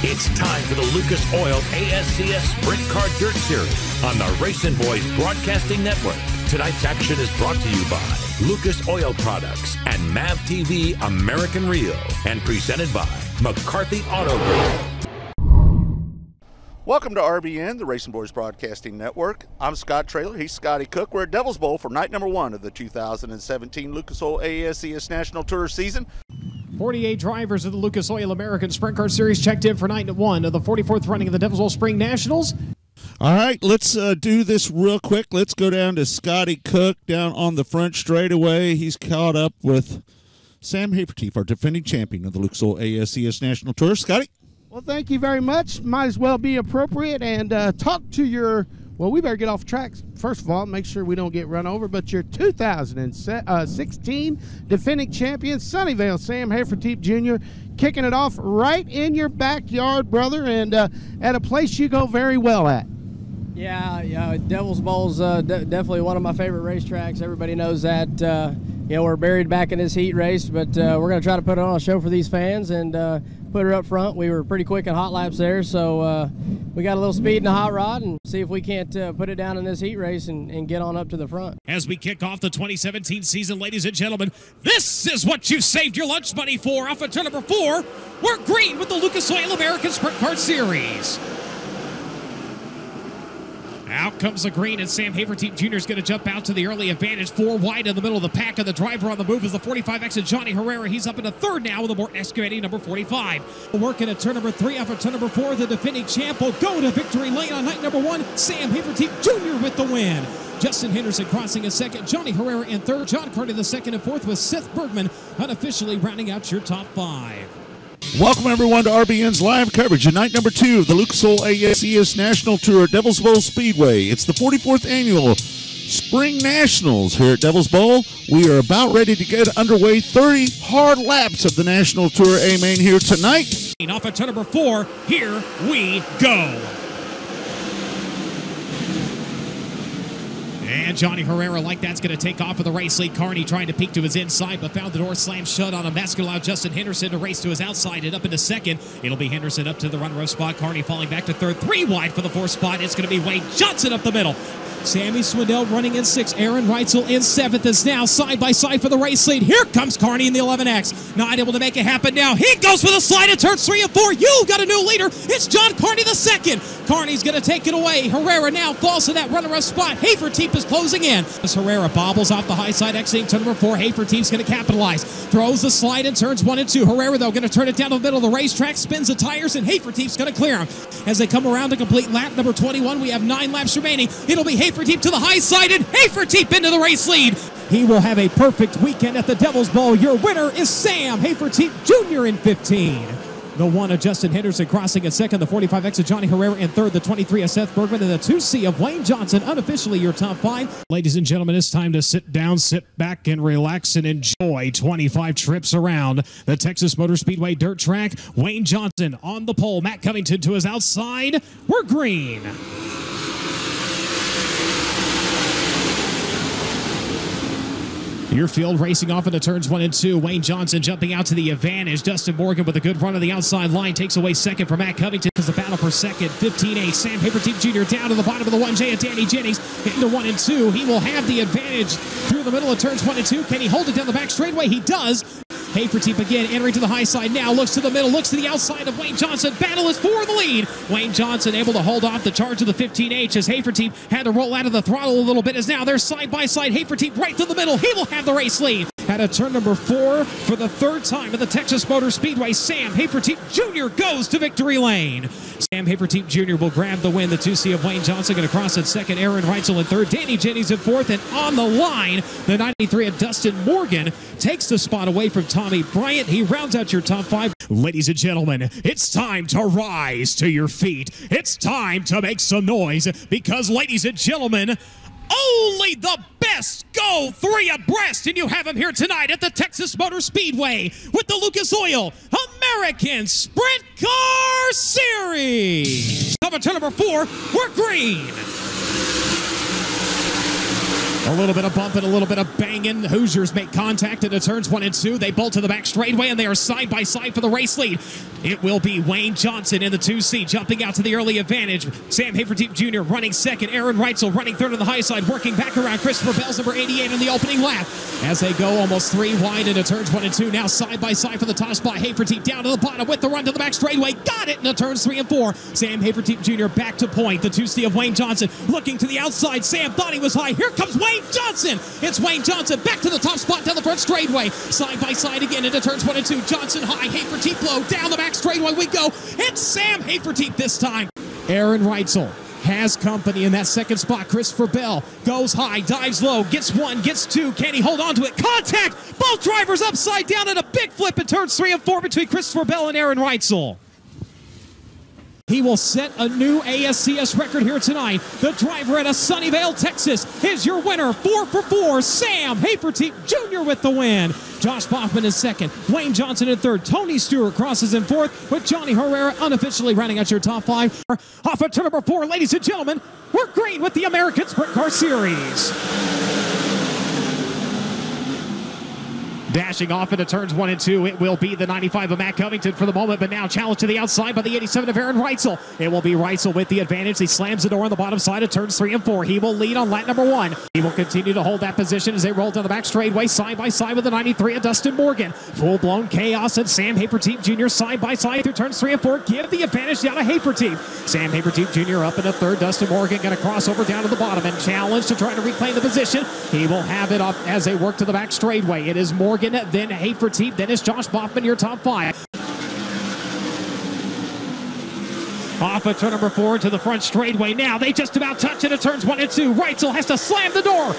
It's time for the Lucas Oil ASCS Sprint Car Dirt Series on the RacinBoys Broadcasting Network. Tonight's action is brought to you by Lucas Oil Products and MAV TV American Reel and presented by McCarthy Auto Group. Welcome to RBN, the RacinBoys Broadcasting Network. I'm Scott Traylor. He's Scotty Cook. We're at Devil's Bowl for night number 1 of the 2017 Lucas Oil ASCS National Tour season. 48 drivers of the Lucas Oil American Sprint Car Series checked in for night 1 of the 44th running of the Devil's Bowl Spring Nationals. All right, let's do this real quick. Let's go down to Scotty Cook down on the front straightaway. He's caught up with Sam Haferteef, our defending champion of the Lucas Oil ASCS National Tour. Scotty? Well, thank you very much. Might as well be appropriate and talk to your, well, we better get off track. First of all, make sure we don't get run over, but your 2016 defending champion, Sunnyvale Sam Haferteef Jr., kicking it off right in your backyard, brother, and at a place you go very well at. Yeah, Devil's Bowl's definitely one of my favorite racetracks. Everybody knows that. We're buried back in this heat race, but we're going to try to put on a show for these fans and put her up front. We were pretty quick in hot laps there, so we got a little speed in the hot rod and see if we can't put it down in this heat race and get on up to the front. As we kick off the 2017 season, ladies and gentlemen, this is what you've saved your lunch money for. Off at turn number 4, we're green with the Lucas Oil American Sprint Car Series. Out comes the green, and Sam Haferteef Jr. is going to jump out to the early advantage. 4 wide in the middle of the pack, and the driver on the move is the 45X of Johnny Herrera. He's up into third now with the more excavating number 45. Working at turn number 3, off at turn number 4, the defending champ will go to victory lane on night number 1. Sam Haferteef Jr. with the win. Justin Henderson crossing in second, Johnny Herrera in third, John Carty the second and fourth, with Seth Bergman unofficially rounding out your top 5. Welcome, everyone, to RBN's live coverage of night number 2 of the Lucas Oil ASCS National Tour at Devil's Bowl Speedway. It's the 44th annual Spring Nationals here at Devil's Bowl. We are about ready to get underway. 30 hard laps of the National Tour A-Main here tonight. Off at turn number 4, here we go. And Johnny Herrera, like that's going to take off with the race lead. Carney trying to peek to his inside, but found the door slammed shut on him. That's going to allow Justin Henderson to race to his outside and up into second. It'll be Henderson up to the runner-up spot. Carney falling back to third. 3 wide for the 4th spot. It's going to be Wayne Johnson up the middle. Sammy Swindell running in 6th. Aaron Reitzel in 7th. Is now side by side for the race lead. Here comes Carney in the 11X. Not able to make it happen now. He goes for the slide at turns 3 and 4. You've got a new leader. It's John Carney the second. Carney's going to take it away. Herrera now falls to that runner-up spot. Haferteef is closing in. As Herrera bobbles off the high side, exiting turn number 4. Haferteef's going to capitalize. Throws the slide in turns 1 and 2. Herrera, though, going to turn it down to the middle of the racetrack. Spins the tires, and Haferteef's going to clear him. As they come around to complete lap number 21, we have 9 laps remaining. It'll be Haferteef to the high side, and Haferteef into the race lead. He will have a perfect weekend at the Devil's Bowl. Your winner is Sam Haferteef Jr. in 15. The 1 of Justin Henderson crossing in second, the 45X of Johnny Herrera in third, the 23 of Seth Bergman, and the 2C of Wayne Johnson, unofficially your top 5. Ladies and gentlemen, it's time to sit down, sit back, and relax and enjoy 25 trips around the Texas Motor Speedway dirt track. Wayne Johnson on the pole, Matt Covington to his outside. We're green. Your field racing off into turns 1 and 2. Wayne Johnson jumping out to the advantage. Dustin Morgan with a good run on the outside line takes away second from Matt Covington. Because the battle for second. 15-8. Sam Haferteef Jr. down to the bottom of the 1J of Danny Jennings into 1 and 2. He will have the advantage through the middle of turns 1 and 2. Can he hold it down the back straightaway? He does. Haferteef again entering to the high side now. Looks to the middle. Looks to the outside of Wayne Johnson. Battle is for the lead. Wayne Johnson able to hold off the charge of the 15H as Haferteef had to roll out of the throttle a little bit. As now they're side by side. Haferteef right to the middle. He will have the race lead. At a turn number 4 for the 3rd time at the Texas Motor Speedway, Sam Haferteef Jr. goes to victory lane. Sam Haferteef Jr. will grab the win. The 2C of Wayne Johnson going to cross at second. Aaron Reitzel in third. Danny Jennings in fourth. And on the line, the 93 of Dustin Morgan takes the spot away from Tommy Bryant. He rounds out your top 5. Ladies and gentlemen, it's time to rise to your feet. It's time to make some noise because, ladies and gentlemen, only the best go 3 abreast, and you have them here tonight at the Texas Motor Speedway with the Lucas Oil American Sprint Car Series. Over turn number 4, we're green. A little bit of bumping, a little bit of banging. Hoosiers make contact into turns 1 and 2. They bolt to the back straightaway, and they are side by side for the race lead. It will be Wayne Johnson in the 2C, jumping out to the early advantage. Sam Hafertepe Jr. running second. Aaron Reitzel running third on the high side, working back around Christopher Bell's number 88 on the opening lap. As they go almost 3 wide into turns 1 and 2. Now side by side for the top spot. Hafertepe down to the bottom with the run to the back straightaway. Got it into turns 3 and 4. Sam Hafertepe Jr. back to point. The 2C of Wayne Johnson looking to the outside. Sam thought he was high. Here comes Wayne Johnson. It's Wayne Johnson back to the top spot down the front straightaway. Side by side again into turns 1 and 2. Johnson high, Hafertepe low. Down the back straightaway we go. It's Sam Hafertepe this time. Aaron Reitzel has company in that second spot. Christopher Bell goes high, dives low, gets 1, gets 2. Can he hold on to it? Contact! Both drivers upside down and a big flip in turns 3 and 4 between Christopher Bell and Aaron Reitzel. He will set a new ASCS record here tonight. The driver out of Sunnyvale, Texas, is your winner. 4 for 4, Sam Hafertepe Jr. with the win. Josh Boffman is second. Wayne Johnson in third. Tony Stewart crosses in fourth, with Johnny Herrera unofficially rounding out your top 5. Off of turn number 4, ladies and gentlemen, we're green with the American Sprint Car Series. Dashing off into turns 1 and 2, it will be the 95 of Matt Covington for the moment, but now challenged to the outside by the 87 of Aaron Reitzel. It will be Reitzel with the advantage. He slams the door on the bottom side of turns 3 and 4. He will lead on lap number 1. He will continue to hold that position as they roll down the back straightaway, side by side with the 93 of Dustin Morgan. Full-blown chaos, and Sam Hafertepe Jr. side by side through turns 3 and 4. Give the advantage down to Hafertepe. Sam Hafertepe Jr. up in the third. Dustin Morgan going to cross over down to the bottom and challenge to try to reclaim the position. He will have it up as they work to the back straightaway. It is Morgan, then Hafertepe, then it's Josh Boffman, your top 5. Off of turn number 4 to the front straightaway. Now they just about touch it at turns 1 and 2. Reitzel has to slam the door.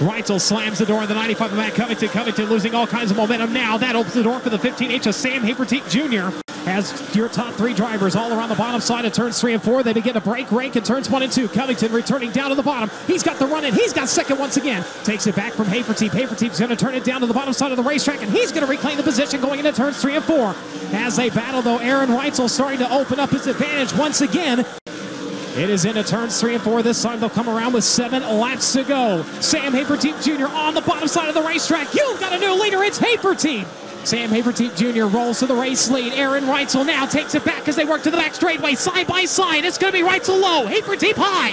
Reitzel slams the door in the 95 of Matt Covington. Covington losing all kinds of momentum now. That opens the door for the 15H of Sam Hafertepe Jr. As your top 3 drivers all around the bottom side of turns 3 and 4. They begin to break rank in turns 1 and 2. Covington returning down to the bottom. He's got the run in. He's got second once again. Takes it back from Hafertepe. Hafertepe's going to turn it down to the bottom side of the racetrack, and he's going to reclaim the position going into turns 3 and 4. As they battle, though, Aaron Reitzel starting to open up his advantage once again. It is into turns 3 and 4. This time they'll come around with 7 laps to go. Sam Hafertepe Jr. on the bottom side of the racetrack. You've got a new leader. It's Hafertepe. Sam Hafertepe Jr. rolls to the race lead. Aaron Reitzel now takes it back as they work to the back straightaway, side by side. It's going to be Reitzel low, Hafertepe high.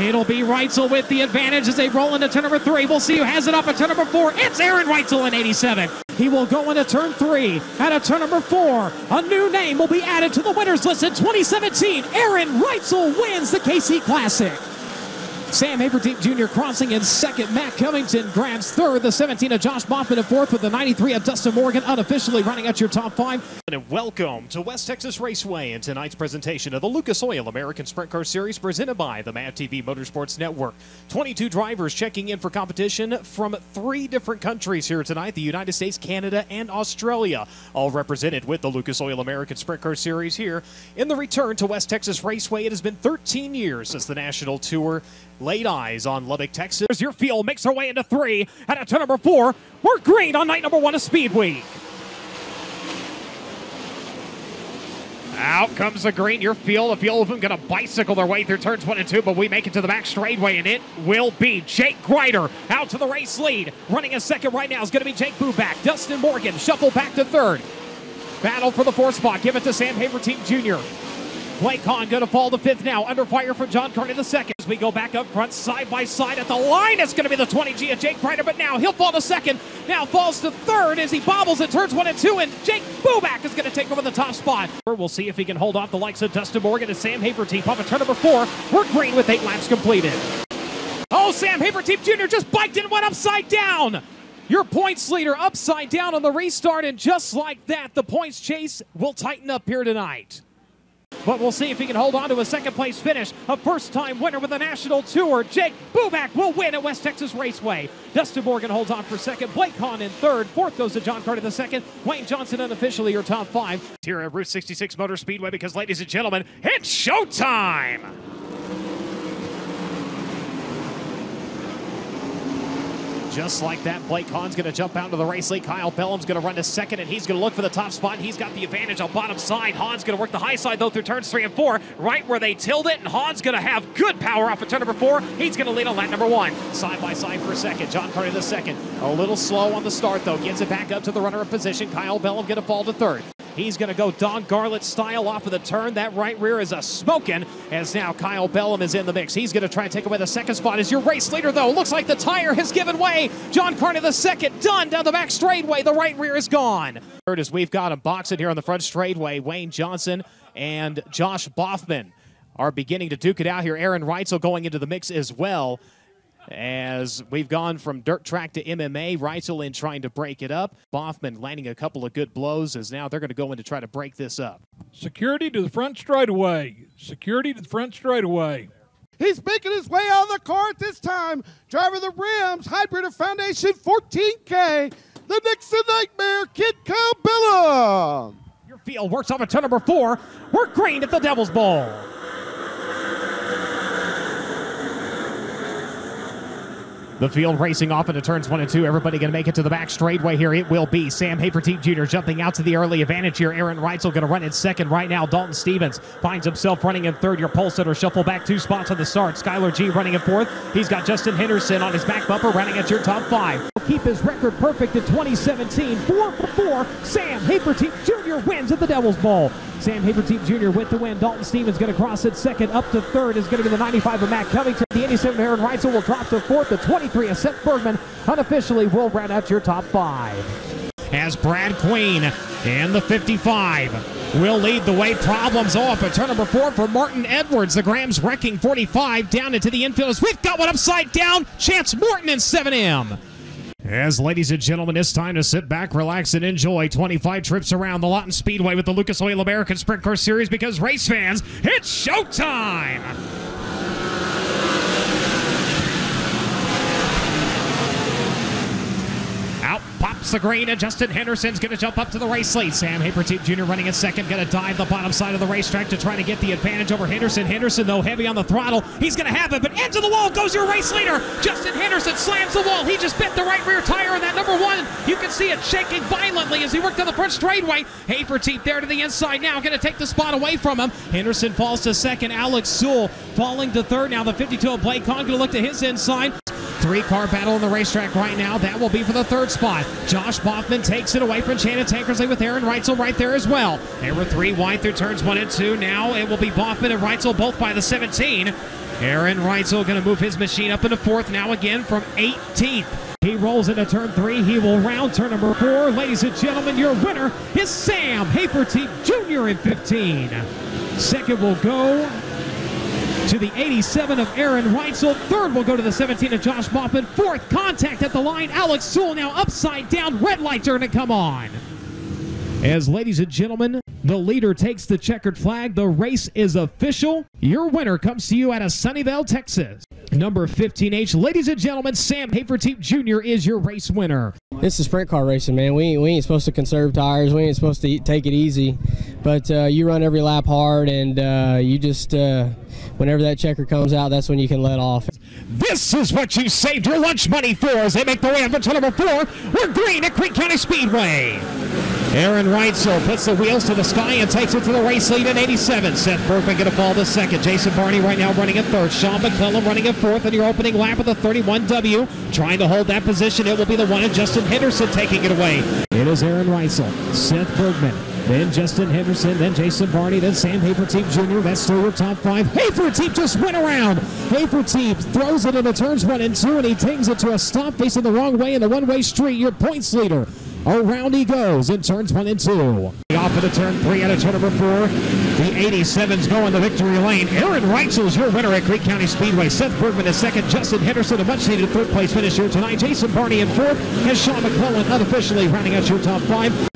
It'll be Reitzel with the advantage as they roll into turn number 3. We'll see who has it off at turn number 4. It's Aaron Reitzel in 87. He will go into turn 3. Out of turn number 4, a new name will be added to the winners list in 2017. Aaron Reitzel wins the KC Classic. Sam Hafertepe Jr. crossing in second. Matt Covington grabs third. The 17 of Josh Boffman in fourth, with the 93 of Dustin Morgan unofficially running out your top 5. And welcome to West Texas Raceway and tonight's presentation of the Lucas Oil American Sprint Car Series presented by the MAV TV Motorsports Network. 22 drivers checking in for competition from 3 different countries here tonight: the United States, Canada, and Australia, all represented with the Lucas Oil American Sprint Car Series here in the return to West Texas Raceway. It has been 13 years since the National Tour laid eyes on Lubbock, Texas. Your field makes her way into 3. And at turn number 4, we're green on night number 1 of Speed Week. Out comes the green. Your field, a few of them going to bicycle their way through turns 1 and 2, but we make it to the back straightaway, and it will be Jake Grider out to the race lead. Running a second right now is going to be Jake Buback. Dustin Morgan shuffle back to third. Battle for the 4th spot. Give it to Sam Hafertepe Jr. Blake Hahn going to fall to 5th now. Under fire from John Carney the 2nd. As we go back up front, side by side at the line, it's going to be the 20G of Jake Grider, but now he'll fall to 2nd. Now falls to 3rd as he bobbles at turns 1 and 2, and Jake Buback is going to take over the top spot. We'll see if he can hold off the likes of Dustin Morgan and Sam Hafertepe. Off at turn number 4, we're green with 8 laps completed. Oh, Sam Hafertepe Jr. just biked and went upside down. Your points leader upside down on the restart, and just like that, the points chase will tighten up here tonight. But we'll see if he can hold on to a 2nd place finish. A first-time winner with the National Tour. Jake Buback will win at West Texas Raceway. Dustin Morgan holds on for 2nd. Blake Hahn in 3rd. 4th goes to John Carter the 2nd. Wayne Johnson unofficially your top 5. Here at Route 66 Motor Speedway, because, ladies and gentlemen, it's showtime! Just like that, Blake Hahn's going to jump out into the race lead. Kyle Bellum's going to run to second, and he's going to look for the top spot. He's got the advantage on bottom side. Hahn's going to work the high side, though, through turns 3 and 4, right where they tilled it, and Hahn's going to have good power off of turn number 4. He's going to lead on lap number 1. Side by side for a second. John Carney the second. A little slow on the start, though. Gets it back up to the runner-up position. Kyle Bellum going to fall to third. He's going to go Don Garlett style off of the turn. That right rear is a smoking, as now Kyle Bellum is in the mix. He's going to try and take away the second spot as your race leader, though. Looks like the tire has given way. John Carney the second, done down the back straightaway. The right rear is gone. Third, as we've got him boxing here on the front straightaway, Wayne Johnson and Josh Boffman are beginning to duke it out here. Aaron Reitzel going into the mix as well. As we've gone from dirt track to MMA, Reitzel in trying to break it up. Boffman landing a couple of good blows, as now they're going to go in to try to break this up. Security to the front straightaway. Security to the front straightaway. He's making his way out of the car at this time. Driver of the Rams, Hybrid of Foundation 14K, the Nixon Nightmare, Kid Kyle Bellum. Your field works off of turn number 4. We're green at the Devil's Bowl. The field racing off into turns 1 and 2. Everybody going to make it to the back straightaway here. It will be Sam Hafertepe Jr. jumping out to the early advantage here. Aaron Reitzel going to run in second right now. Dalton Stevens finds himself running in third. Your pole sitter shuffle back 2 spots on the start. Skylar G running in fourth. He's got Justin Henderson on his back bumper running at your top 5. Keep his record perfect in 2017. 4 for 4. Sam Hafertepe Jr. wins at the Devil's Bowl. Sam Hafertepe Jr. with the win. Dalton Stevens going to cross it second. Up to third is going to be the 95 of Matt Covington. The 87 of Aaron Reitzel will drop to fourth. The 23 of Seth Bergman unofficially will round out your top 5. As Brad Queen in the 55 will lead the way. Problems off at turn number 4 for Martin Edwards. The Grams wrecking 45 down into the infield as we've got one upside down. Chance Morton in 7M. As, ladies and gentlemen, it's time to sit back, relax, and enjoy 25 trips around the Lawton Speedway with the Lucas Oil American Sprint Car Series, because race fans, it's showtime! Out pops the green, and Justin Henderson's going to jump up to the race lead. Sam Hafertepe Jr. running in second, going to dive the bottom side of the racetrack to try to get the advantage over Henderson. Henderson, though, heavy on the throttle. He's going to have it, but into the wall goes your race leader. Justin Henderson slams the wall. He just bent the right rear tire in that number 1. You can see it shaking violently as he worked on the front straightaway. Hafertepe there to the inside now, going to take the spot away from him. Henderson falls to second. Alex Sewell falling to third. Now the 52 of Blake Kahn going to look to his inside. 3-car battle on the racetrack right now. That will be for the third spot. Josh Boffman takes it away from Shannon Tankersley with Aaron Reitzel right there as well. They were 3 wide through turns 1 and 2. Now it will be Boffman and Reitzel both by the 17. Aaron Reitzel going to move his machine up into 4th now again from 18th. He rolls into turn 3. He will round turn number 4. Ladies and gentlemen, your winner is Sam Hafertepe Jr. in 15. Second will go to the 87 of Aaron Reitzel. Third will go to the 17 of Josh Boffman. Fourth, contact at the line. Alex Sewell now upside down. Red lights are going to come on. As, ladies and gentlemen, the leader takes the checkered flag. The race is official. Your winner comes to you out of Sunnyvale, Texas. Number 15H. Ladies and gentlemen, Sam Hafertepe Jr. is your race winner. This is sprint car racing, man. We ain't supposed to conserve tires. We ain't supposed to take it easy. But you run every lap hard, and you just, whenever that checker comes out, that's when you can let off. This is what you saved your lunch money for as they make their way up to number 4. We're green at Creek County Speedway. Aaron Reitzel puts the wheels to the sky and takes it to the race lead in 87. Seth Bergman going to fall to second. Jason Barney right now running in third. Sean McClellan running in fourth in your opening lap of the 31W. Trying to hold that position. It will be the one and Justin Henderson taking it away. It is Aaron Reitzel, Seth Bergman, then Justin Henderson, then Jason Barney, then Sam Hafertepe Jr. That's still your top 5. Hafertepe just went around. Hafertepe throws it into turns 1 and 2, and he takes it to a stop facing the wrong way in the one-way street. Your points leader. Around he goes in turns 1 and 2. Off into turn 3 out of turn number 4. The 87's going the victory lane. Aaron Reitzel is your winner at Creek County Speedway. Seth Bergman is second. Justin Henderson, a much-needed third-place finish here tonight. Jason Barney in fourth. And Sean McClellan unofficially rounding out your top 5.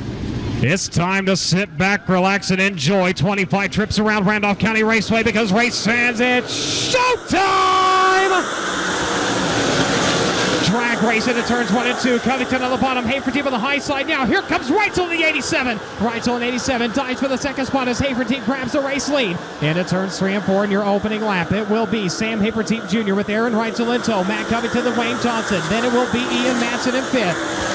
It's time to sit back, relax, and enjoy 25 trips around Randolph County Raceway, because race fans, it's showtime! drag race into turns 1 and 2. Covington on the bottom, Haferteep on the high side. Now here comes Reitzel in the 87. Reitzel in 87 dives for the second spot as Haferteep grabs the race lead. Into turns 3 and 4 in your opening lap. It will be Sam Haferteep Jr. with Aaron Reitzel in tow. Matt Covington and Wayne Johnson. Then it will be Ian Matson in 5th.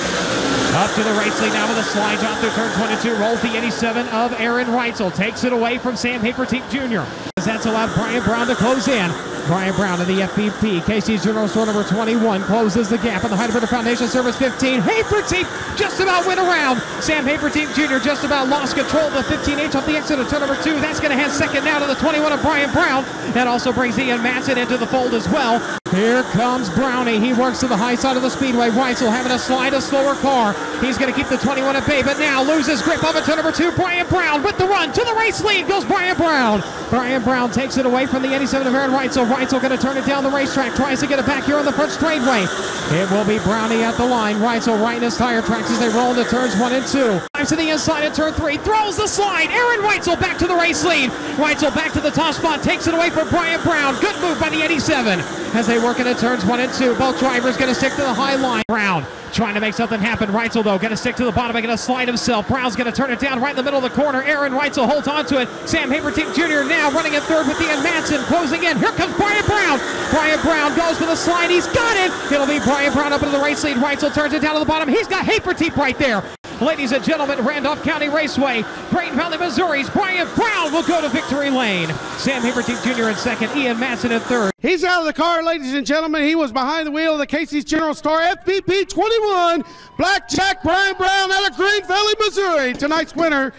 Up to the race lead now with a slide job through turns 1 and 2. Rolls the 87 of Aaron Reitzel. Takes it away from Sam Haferteep Jr. That's allowed Brian Brown to close in. Brian Brown of the FPP. Casey's General Store number 21 closes the gap on the Heidelberg Foundation Service 15. Haferteep just about went around. Sam Haferteep Jr. just about lost control of the 15H off the exit of turn number 2. That's going to head second now to the 21 of Brian Brown. That also brings Ian Matson into the fold as well. Here comes Brownie. He works to the high side of the speedway. Reitzel having to slide a slower car. He's going to keep the 21 at bay, but now loses grip of it to number 2. Brian Brown with the run to the race lead goes Brian Brown. Brian Brown takes it away from the 87 of Aaron Reitzel. Reitzel going to turn it down the racetrack. Tries to get it back here on the front straightaway. It will be Brownie at the line. Reitzel right in his tire tracks as they roll into turns 1 and 2. Drives to the inside in turn 3. Throws the slide. Aaron Reitzel back to the race lead. Reitzel back to the top spot. Takes it away from Brian Brown. Good move by the 87 as they work into turns 1 and 2. Both drivers going to stick to the high line. Brown trying to make something happen. Reitzel, though, going to stick to the bottom and going to slide himself. Brown's going to turn it down right in the middle of the corner. Aaron Reitzel holds on to it. Sam Haferteep Jr. now running in third with Ian Matson closing in. Here comes Brian Brown. Brian Brown goes for the slide. He's got it. It'll be Brian Brown up into the race lead. Reitzel turns it down to the bottom. He's got Haferteep right there. Ladies and gentlemen, Randolph County Raceway, Green Valley, Missouri's Brian Brown will go to victory lane. Sam Haferteep Jr. in second, Ian Matson in third. He's out of the car, ladies and gentlemen. He was behind the wheel of the Casey's General Store FPP 21. Blackjack Brian Brown out of Green Valley, Missouri. Tonight's winner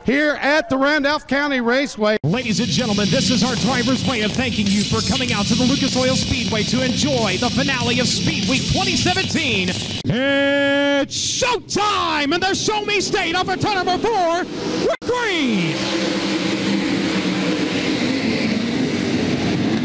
here at the Randolph County Raceway. Ladies and gentlemen, this is our driver's way of thanking you for coming out to the Lucas Oil Speedway to enjoy the finale of Speed Week 2017. It's showtime in the Show Me State off of turn number 4 with Green.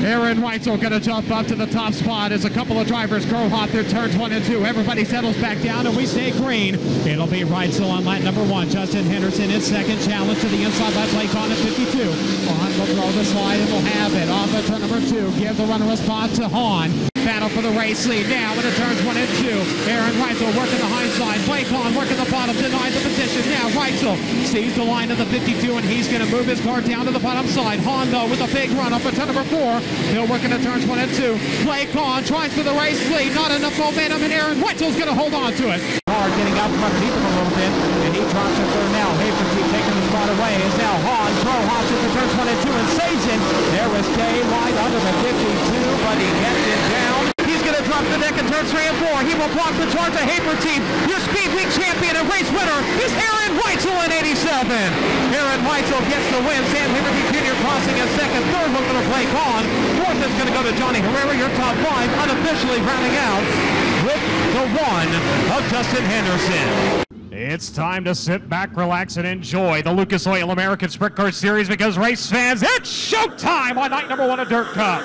Aaron Reitzel going to jump up to the top spot as a couple of drivers go hot through turns 1 and 2. Everybody settles back down and we stay green. It'll be Reitzel on lap number 1. Justin Henderson in second. Challenge to the inside by Blake on at 52. Hahn will throw the slide and will have it off of turn number 2. Give the runner a spot to Hahn. Battle for the race lead now into turns 1 and 2. Aaron Reitzel working the high side. Blake Hahn working the bottom. Denied the position. Now Reitzel sees the line of the 52 and he's going to move his car down to the bottom side. Hahn though with a big run up at turn number 4. He'll work into turns 1 and 2. Blake Hahn tries for the race lead. Not enough momentum and Aaron Reitzel's going to hold on to it. Hard getting out from underneath him a little bit and he drops it third now. Haferteep taking the spot away is now Hahn. Hops into turns 1 and 2 and saves it. There was Day wide under the 52 but he kept it down. He's going to drop the deck in turns 3 and 4. He will block the charge of Haferteep. Your Speed Week champion and race winner is Aaron Reitzel in 87. Aaron Reitzel gets the win. Sam Haferteep Jr. crossing a second. Third one going to Blake Hahn. Fourth is going to go to Johnny Herrera. Your top 5 unofficially rounding out with the 1 of Justin Henderson. It's time to sit back, relax, and enjoy the Lucas Oil American Sprint Car Series because race fans, it's showtime on night number 1 of Dirt Cup.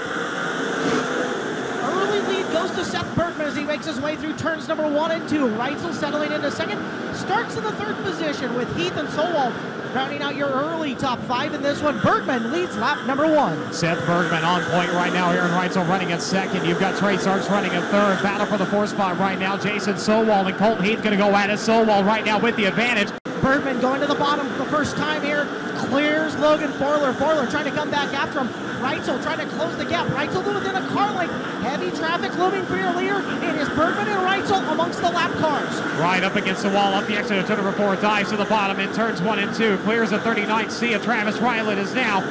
Early lead goes to Seth Bergman as he makes his way through turns number 1 and 2. Reitzel settling into second. Starts in the third position with Heath and Solwald rounding out your early top 5 in this one. Bergman leads lap number 1. Seth Bergman on point right now. Aaron Reitzel running in second. You've got Trey Sarks running in third. Battle for the 4th spot right now. Jason Solwald and Colton Heath going to go at it. Solwald right now with the advantage. Bergman going to the bottom for the first time here. Clears Logan Forler. Forler trying to come back after him. Reitzel trying to close the gap. Reitzel within a car length. Heavy traffic looming for your leader. It is Bergman and Reitzel amongst the lap cars. Right up against the wall, up the exit of turn number 4, dives to the bottom in turns 1 and 2. Clears the 39C of Travis Ryland is now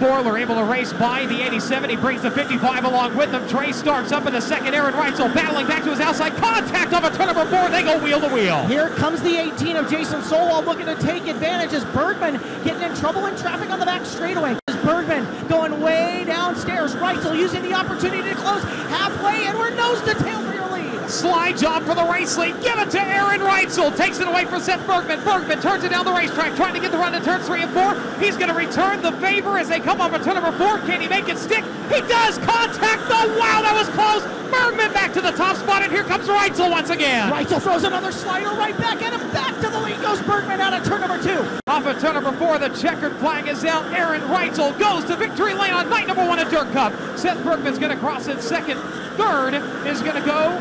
Forler able to race by the 87. He brings the 55 along with him. Trey starts up in the second. Aaron Reitzel battling back to his outside. Contact off of turn number 4. They go wheel to wheel. Here comes the 18 of Jason Solwald looking to take advantage as Bergman getting in trouble in traffic on the back straightaway. Bergman going way downstairs. Reitzel using the opportunity to close halfway and we're nose to tail for your lead. Slide job for the race lead. Give it to Aaron Reitzel. Takes it away from Seth Bergman. Bergman turns it down the racetrack, trying to get the run to turns 3 and 4. He's going to return the favor as they come up at turn number 4. Can he make it stick? He does. Contact. Oh, wow, that was close. Bergman back to the top spot, and here comes Reitzel once again. Reitzel throws another slider right back at him. Back to the lead goes Bergman out of turn number 2. Off of turn number 4, the checkered flag is out. Aaron Reitzel goes to victory lane on night number 1 of Dirt Cup. Seth Bergman's going to cross in second. Third is going to go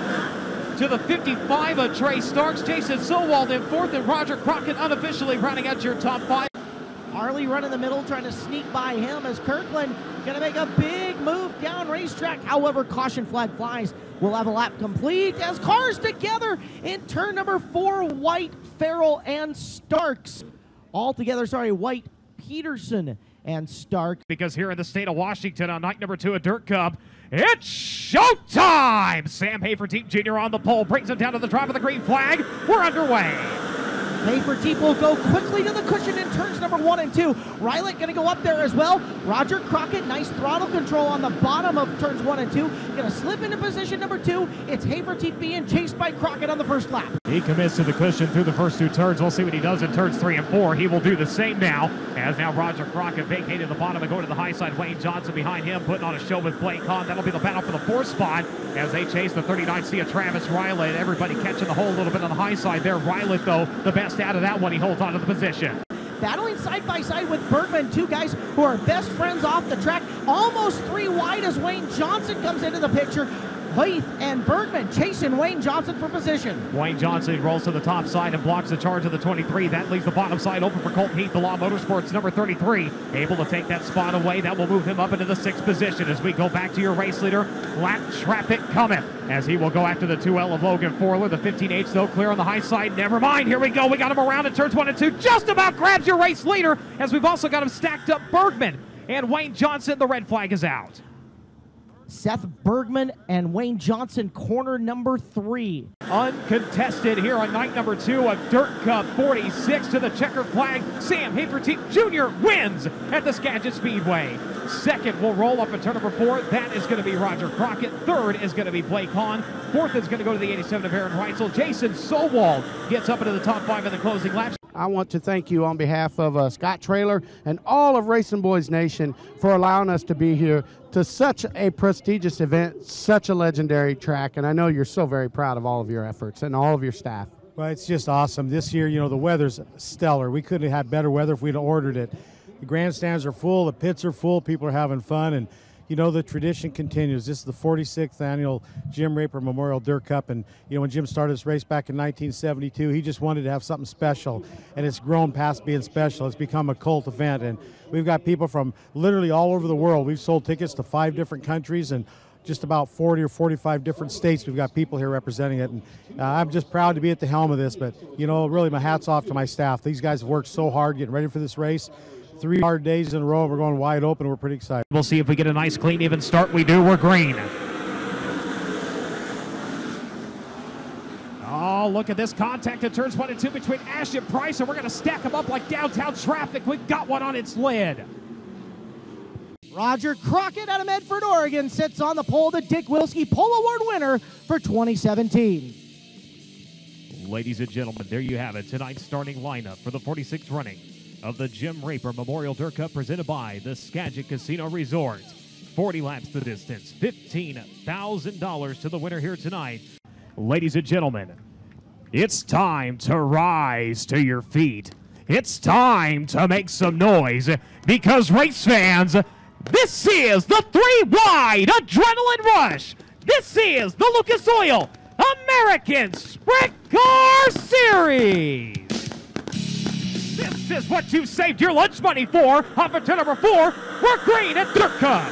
to the 55 of Trey Starks. Jason Sowald in fourth, and Roger Crockett unofficially rounding out your top five. Harley running the middle, trying to sneak by him as Kirkland going to make a big move down racetrack. However, caution flag flies. We'll have a lap complete as cars together in turn number 4, White, Farrell, and Starks. All together, White, Peterson, and Stark. Because here in the state of Washington on night number 2 of Dirt Cup, it's showtime! Sam Haferteep Jr. on the pole, brings him down to the drop of the green flag. We're underway. Haferteep will go quickly to the cushion in turns number 1 and 2. Rylett going to go up there as well. Roger Crockett, nice throttle control on the bottom of turns 1 and 2. Going to slip into position number 2. It's Haferteep being chased by Crockett on the first lap. He commits to the cushion through the first 2 turns. We'll see what he does in turns 3 and 4. He will do the same now, as now Roger Crockett vacated the bottom and going to the high side. Wayne Johnson behind him, putting on a show with Blake Hahn. That'll be the battle for the 4th spot as they chase the 39C of Travis Rylett. Everybody catching the hole a little bit on the high side there. Rylett, though, the best out of that one. He holds on to the position. Battling side by side with Bergman, 2 guys who are best friends off the track. Almost 3 wide as Wayne Johnson comes into the picture. Heath and Bergman chasing Wayne Johnson for position. Wayne Johnson rolls to the top side and blocks the charge of the 23. That leaves the bottom side open for Colton Heath, the Law Motorsports number 33. Able to take that spot away. That will move him up into the 6th position as we go back to your race leader. Lap traffic cometh as he will go after the 2L of Logan Forler. The 15H, though, clear on the high side. Never mind. Here we go. We got him around in turns 1 and 2. Just about grabs your race leader as we've also got him stacked up. Bergman and Wayne Johnson. The red flag is out. Seth Bergman and Wayne Johnson, corner number 3. Uncontested here on night number 2 of Dirt Cup 46 to the checker flag. Sam Haferteep Jr. wins at the Skagit Speedway. Second will roll up in turn number 4. That is going to be Roger Crockett. Third is going to be Blake Hahn. Fourth is going to go to the 87 of Aaron Reitzel. Jason Sowald gets up into the top 5 in the closing laps. I want to thank you on behalf of Scott Traylor and all of RacinBoys Nation for allowing us to be here to such a prestigious event, such a legendary track, and I know you're so very proud of all of your efforts and all of your staff. Well, it's just awesome. This year, the weather's stellar. We couldn't have had better weather if we'd have ordered it. The grandstands are full, the pits are full, people are having fun, and the tradition continues. This is the 46th annual Jim Raper Memorial Dirt Cup, and when Jim started this race back in 1972, he just wanted to have something special, and it's grown past being special. It's become a cult event, and we've got people from literally all over the world. We've sold tickets to 5 different countries and just about 40 or 45 different states. We've got people here representing it, and I'm just proud to be at the helm of this, but really my hat's off to my staff. These guys have worked so hard getting ready for this race. 3 hard days in a row. We're going wide open. We're pretty excited. We'll see if we get a nice, clean, even start. We do. We're green. Oh, look at this contact in turns 1 and 2 between Ash and Price, and we're going to stack them up like downtown traffic. We've got one on its lid. Roger Crockett out of Medford, Oregon, sits on the pole, the Dick Wilski Pole Award winner for 2017. Ladies and gentlemen, there you have it. Tonight's starting lineup for the 46th running of the Jim Raper Memorial Dirt Cup presented by the Skagit Casino Resort. 40 laps the distance, $15,000 to the winner here tonight. Ladies and gentlemen, it's time to rise to your feet. It's time to make some noise because race fans, this is the 3-wide Adrenaline Rush. This is the Lucas Oil American Sprint Car Series. This is what you saved your lunch money for. Off of turn number 4, we're green at Dirt Cup.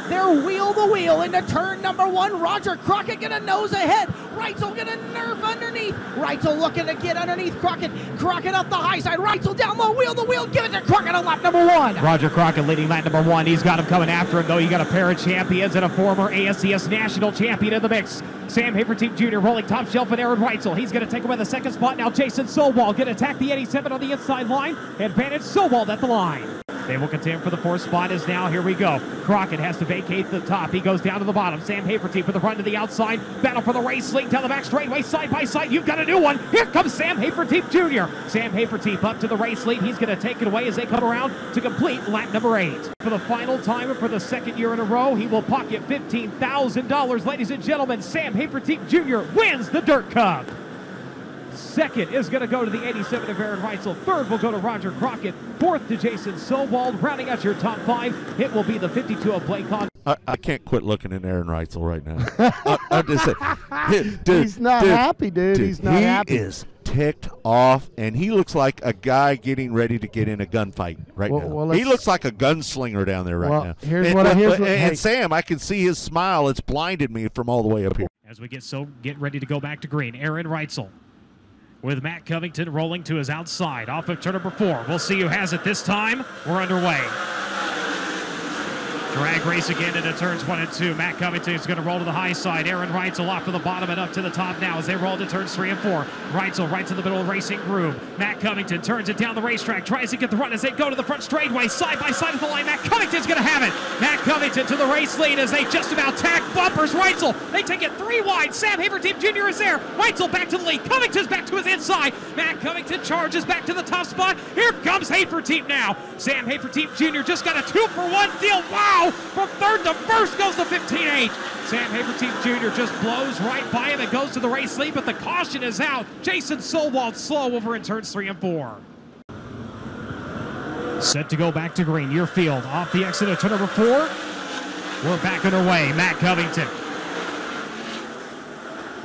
They're wheel to wheel into turn number 1. Roger Crockett gonna nose ahead. Reitzel gonna nerf underneath. Reitzel looking to get underneath Crockett. Crockett up the high side. Reitzel down low, wheel to wheel. Give it to Crockett on lap number 1. Roger Crockett leading lap number 1. He's got him coming after him, though. You got a pair of champions and a former ASCS national champion in the mix. Sam Haferteep Jr. rolling top shelf and Aaron Reitzel. He's going to take away the 2nd spot. Now Jason Sowald going to attack the 87 on the inside line. Advantage Sowald at the line. They will contend for the 4th spot as now, here we go. Crockett has to vacate the top. He goes down to the bottom. Sam Haferteep with a run to the outside. Battle for the race lead down the back straightaway, side by side. You've got a new one. Here comes Sam Haferteep Jr. Sam Haferteep up to the race lead. He's going to take it away as they come around to complete lap number 8. For the final time and for the 2nd year in a row, he will pocket $15,000. Ladies and gentlemen, Sam Haferteep Jr. wins the Dirt Cup. 2nd is going to go to the 87 of Aaron Reitzel. 3rd will go to Roger Crockett. 4th to Jason Sowald. Rounding out your top 5, it will be the 52 of Blake Hahn. I can't quit looking at Aaron Reitzel right now. I'm just saying. Dude, he's not happy, dude. He's not happy. He is ticked off, and he looks like a guy getting ready to get in a gunfight right now. Well, he looks like a gunslinger down there right now. Here's Sam, I can see his smile. It's blinded me from all the way up here. As we get ready to go back to green, Aaron Reitzel with Matt Covington rolling to his outside off of turn number 4. We'll see who has it this time. We're underway. Drag race again into turns 1 and 2. Matt Covington is going to roll to the high side. Aaron Reitzel off to the bottom and up to the top now as they roll to turns 3 and 4. Reitzel right to the middle of the racing groove. Matt Covington turns it down the racetrack, tries to get the run as they go to the front straightaway, side by side of the line. Matt Covington's going to have it. Matt Covington to the race lead as they just about tack bumpers. Reitzel, they take it 3 wide. Sam Haverteam Jr. is there. Reitzel back to the lead. Covington's back to his inside. Matt Covington charges back to the top spot. Here comes Haverteam now. Sam Haverteam Jr. just got a 2-for-1 deal. Wow! From third to first goes the 15H. Sam Haverteam Jr. just blows right by him and goes to the race lead, but the caution is out. Jason Solwald slow over in turns 3 and 4. Set to go back to green. Near field off the exit of turn number 4. We're back underway. Matt Covington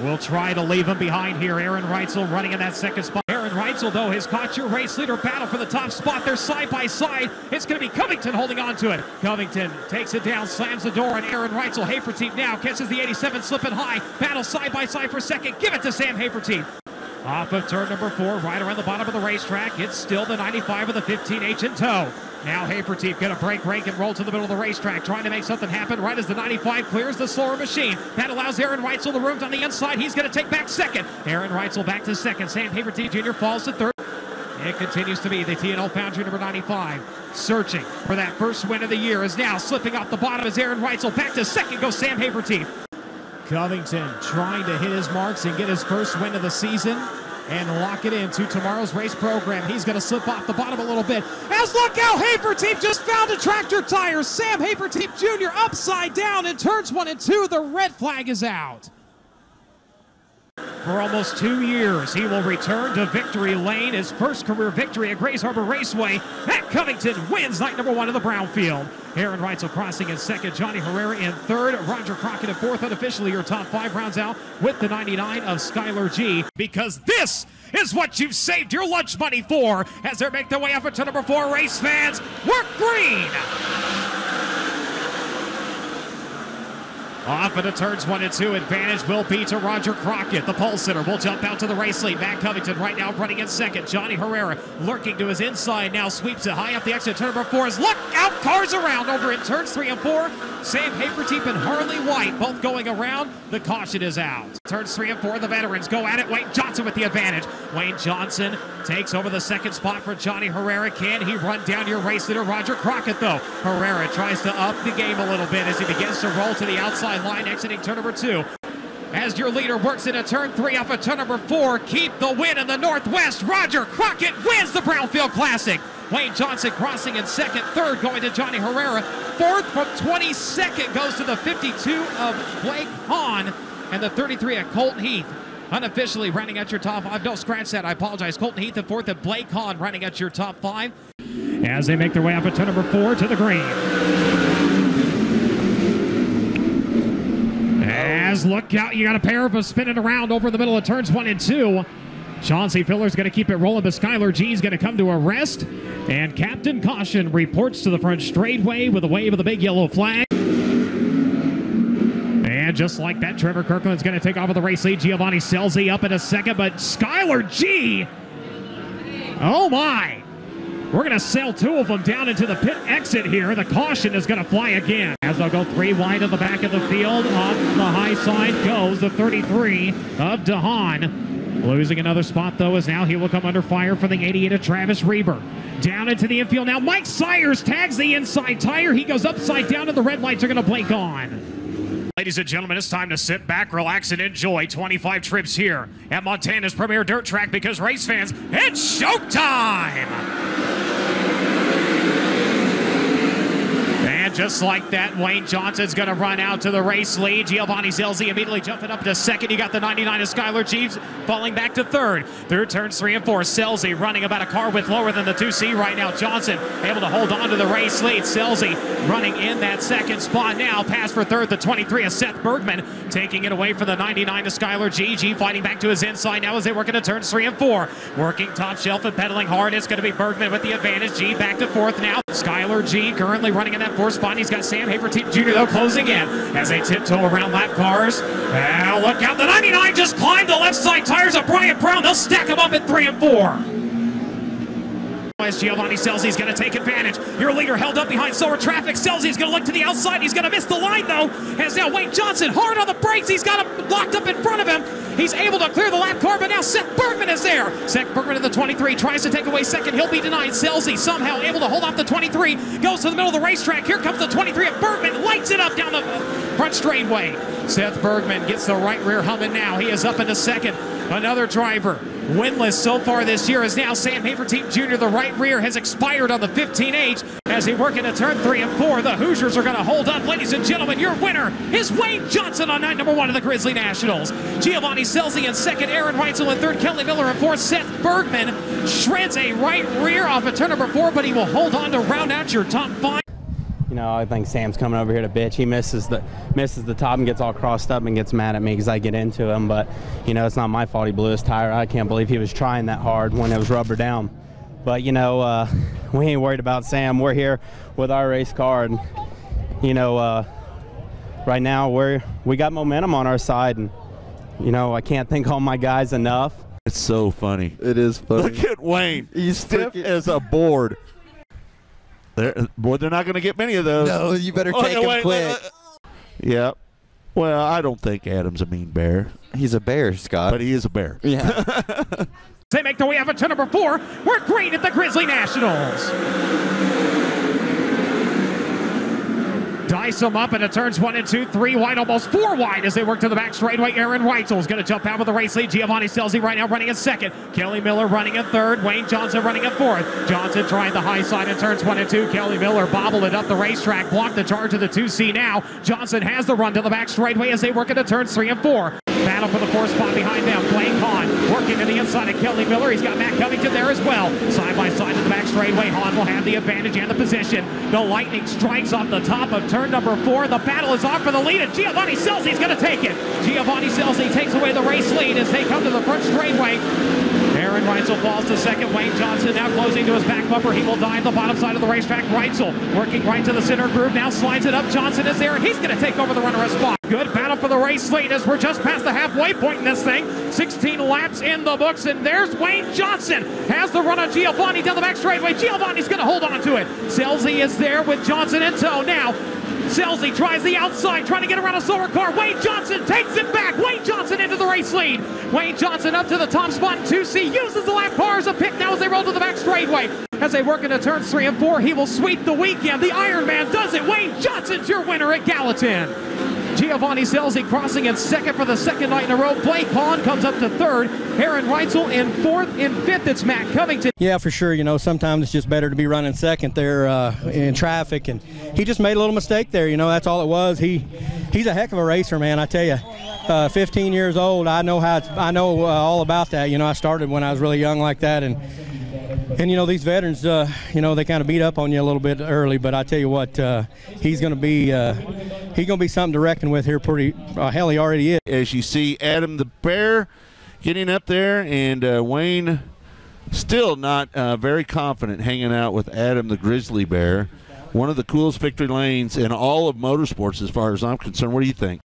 will try to leave him behind here. Aaron Reitzel running in that second spot. Aaron Reitzel, though, has caught your race leader battle for the top spot. They're side by side. It's going to be Covington holding on to it. Covington takes it down, slams the door on Aaron Reitzel. Haverteam now catches the 87, slipping high. Battle side by side for second. Give it to Sam Haverteam. Off of turn number 4, right around the bottom of the racetrack. It's still the 95 with the 15H in tow. Now Haverteam going to break rank and roll to the middle of the racetrack, trying to make something happen right as the 95 clears the slower machine. That allows Aaron Reitzel the room on the inside. He's going to take back second. Aaron Reitzel back to second. Sam Haverteam Jr. falls to third. It continues to be the T&O Foundry number 95. Searching for that first win of the year is now slipping off the bottom as Aaron Reitzel. Back to second goes Sam Haverteam. Covington trying to hit his marks and get his first win of the season and lock it into tomorrow's race program. He's going to slip off the bottom a little bit. As look out, Haverteam just found a tractor tire. Sam Haverteam Jr. upside down in turns 1 and 2. The red flag is out. For almost 2 years, he will return to victory lane. His first career victory at Grays Harbor Raceway. Matt Covington wins night number 1 of the Brownfield. Aaron Reitzel crossing in second. Johnny Herrera in third. Roger Crockett in fourth. Unofficially, your top 5 rounds out with the 99 of Skylar G. Because this is what you've saved your lunch money for as they make their way up into number 4. Race fans, work green! Off into turns 1 and 2. Advantage will be to Roger Crockett. The pole sitter will jump out to the race lead. Matt Covington right now running in second. Johnny Herrera lurking to his inside. Now sweeps it high up the exit. Turn number 4 is look out. Cars around over in turns 3 and 4. Sam Haverteam and Harley White both going around. The caution is out. Turns 3 and 4. The veterans go at it. Wayne Johnson with the advantage. Wayne Johnson takes over the second spot for Johnny Herrera. Can he run down your race leader, Roger Crockett, though? Herrera tries to up the game a little bit as he begins to roll to the outside line, exiting turn number 2. As your leader works into turn 3 off of turn number 4, keep the win in the Northwest. Roger Crockett wins the Brownfield Classic. Wayne Johnson crossing in second, third going to Johnny Herrera. Fourth from 22nd goes to the 52 of Blake Hahn and the 33 of Colton Heath. Unofficially rounding out your top 5. No, scratch that. I apologize. Colton Heath in fourth and Blake Hahn rounding out your top 5. As they make their way up at turn number 4 to the green. As look out, you got a pair of them spinning around over the middle of turns 1 and 2. Chauncey Filler's going to keep it rolling, but Skylar G is going to come to a rest. And Captain Caution reports to the front straightway with a wave of the big yellow flag. And just like that, Trevor Kirkland's going to take off with the race lead. Giovanni Scelzi up in a second, but Skylar G, oh my. We're going to sail 2 of them down into the pit exit here. The caution is going to fly again. As they'll go 3 wide of the back of the field. Off the high side goes the 33 of DeHaan. Losing another spot, though, as now he will come under fire for the 88 of Travis Reber. Down into the infield now. Mike Sayers tags the inside tire. He goes upside down, and the red lights are going to blink on. Ladies and gentlemen, it's time to sit back, relax, and enjoy 25 trips here at Montana's premier dirt track because race fans, it's showtime! And just like that, Wayne Johnson's going to run out to the race lead. Giovanni Zelzi immediately jumping up to second. You got the 99 of Skylar Jeeves falling back to third. Through turns 3 and 4. Zelzi running about a car width lower than the 2C right now. Johnson able to hold on to the race lead. Zelzi running in that second spot now. Pass for third, the 23 of Seth Bergman, taking it away from the 99 of Skylar G. G fighting back to his inside now as they work into turns 3 and 4. Working top shelf and pedaling hard. It's going to be Bergman with the advantage. G back to fourth now. Skylar G currently running in that fourth spot. He's got Sam Haverteam Jr. though closing in as they tiptoe around lap cars. Now look out, the 99 just climbed the left side tires of Brian Brown. They'll stack him up at 3 and 4. As Giovanni Zelzi's going to take advantage. Your leader held up behind slower traffic. Zelzi's going to look to the outside. He's going to miss the line, though. As now Wayne Johnson hard on the brakes. He's got him locked up in front of him. He's able to clear the lap car, but now Seth Bergman is there. Seth Bergman in the 23 tries to take away second. He'll be denied. Zelzi somehow able to hold off the 23. Goes to the middle of the racetrack. Here comes the 23 of Bergman. Lights it up down the front straightaway. Seth Bergman gets the right rear humming now. He is up into second. Another driver winless so far this year is now Sam Haverteam Jr. The right rear has expired on the 15H as they work into turn 3 and 4. The Hoosiers are going to hold up. Ladies and gentlemen, your winner is Wayne Johnson on night number 1 of the Grizzly Nationals. Giovanni Zelzi in second, Aaron Reitzel in third, Kelly Miller in fourth. Seth Bergman shreds a right rear off of turn number 4, but he will hold on to round out your top 5. You know, I think Sam's coming over here to bitch. He misses the top and gets all crossed up and gets mad at me because I get into him. But, you know, it's not my fault he blew his tire. I can't believe he was trying that hard when it was rubber down. But, you know, we ain't worried about Sam. We're here with our race car. And, you know, right now we got momentum on our side. And, you know, I can't thank all my guys enough. It's so funny. It is funny. Look at Wayne. He's stiff as a board. They're not going to get many of those. No, you better take him quick. Yeah. Well, I don't think Adam's a mean bear. He's a bear, Scott. But he is a bear. Yeah. They make their way up to number 4. We're great at the Grizzly Nationals. Dice them up into turns 1 and 2, 3 wide, almost 4 wide as they work to the back straightaway. Aaron Reitzel is going to jump out with the race lead. Giovanni Zelzi right now running in second. Kelly Miller running in third. Wayne Johnson running in fourth. Johnson trying the high side in turns 1 and 2. Kelly Miller bobbled it up the racetrack, blocked the charge of the 2C now. Johnson has the run to the back straightaway as they work into turns 3 and 4. Battle for the 4th spot behind them. Blake Hahn working to the inside of Kelly Miller. He's got Matt Covington there as well. Side by side to the back straightaway. Hahn will have the advantage and the position. The Lightning strikes off the top of turn number 4. The battle is on for the lead, and Giovanni Zelzi is going to take it. Giovanni Zelzi takes away the race lead as they come to the front straightaway. Aaron Reitzel falls to second. Wayne Johnson now closing to his back bumper. He will dive the bottom side of the racetrack. Reitzel working right to the center groove. Now slides it up. Johnson is there, and he's going to take over the runner-up spot. Good battle for the race lead as we're just past the halfway point in this thing. 16 laps in the books, and there's Wayne Johnson. Has the run on Giovanni down the back straightaway. Giovanni's going to hold on to it. Zelzi is there with Johnson in tow. Now, Zelzi tries the outside, trying to get around a slower car. Wayne Johnson takes it back. Wayne Johnson into the race lead. Wayne Johnson up to the top spot in 2C. Uses the lap car as a pick now as they roll to the back straightaway. As they work into turns 3 and 4, he will sweep the weekend. The Iron Man does it. Wayne Johnson's your winner at Gallatin. Giovanni Zelzi crossing in second for the second night in a row. Blake Hahn comes up to third. Aaron Reitzel in fourth. In fifth, it's Matt Covington. Yeah, for sure. You know, sometimes it's just better to be running second there in traffic, and he just made a little mistake there. You know, that's all it was. He's a heck of a racer, man. I tell you, 15 years old. I know all about that. You know, I started when I was really young like that, and you know, these veterans, you know, they kind of beat up on you a little bit early, but I tell you what, he's going to be something to reckon with here pretty, hell, he already is. As you see Adam the Bear getting up there, and Wayne still not very confident hanging out with Adam the Grizzly Bear. One of the coolest victory lanes in all of motorsports as far as I'm concerned. What do you think?